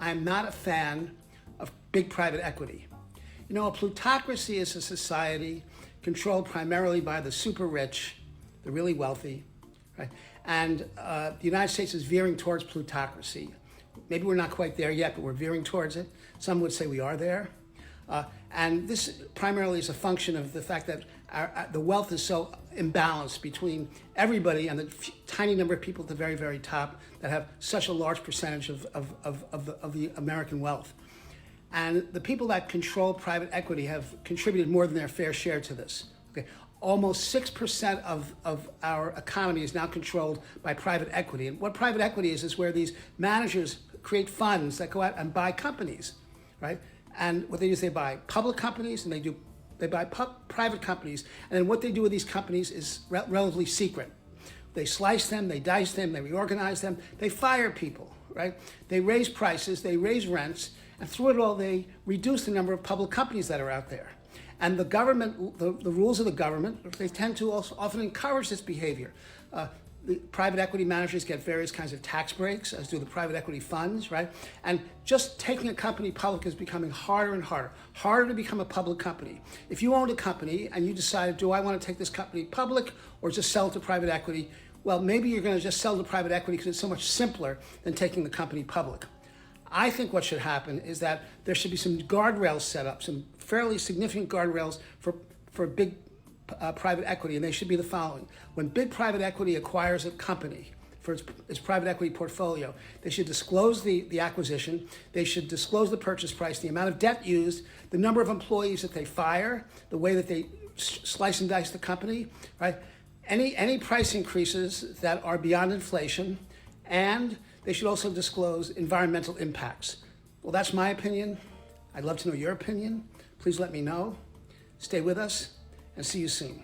I am not a fan of big private equity. You know, a plutocracy is a society controlled primarily by the super rich, the really wealthy, right? And the United States is veering towards plutocracy. Maybe we're not quite there yet, but we're veering towards it. Some would say we are there. And this primarily is a function of the fact that the wealth is so imbalanced between everybody and the tiny number of people at the very, very top that have such a large percentage of the American wealth. And the people that control private equity have contributed more than their fair share to this. Okay. Almost 6% of our economy is now controlled by private equity. And what private equity is where these managers create funds that go out and buy companies, right? And what they do is they buy public companies and they buy private companies. And then what they do with these companies is relatively secret. They slice them, they dice them, they reorganize them, they fire people, right? They raise prices, they raise rents, and through it all, they reduce the number of public companies that are out there. And the government, the rules of the government, they tend to also often encourage this behavior. The private equity managers get various kinds of tax breaks, as do the private equity funds, right? And just taking a company public is becoming harder and harder. Harder to become a public company. If you owned a company and you decided, do I want to take this company public or just sell it to private equity? Well, maybe you're going to just sell to private equity because it's so much simpler than taking the company public. I think what should happen is that there should be some guardrails set up, some fairly significant guardrails for big private equity, and they should be the following. When big private equity acquires a company for its private equity portfolio, they should disclose the acquisition, they should disclose the purchase price, the amount of debt used, the number of employees that they fire, the way that they slice and dice the company, right? Any price increases that are beyond inflation, and they should also disclose environmental impacts. Well, that's my opinion. I'd love to know your opinion. Please let me know. Stay with us and see you soon.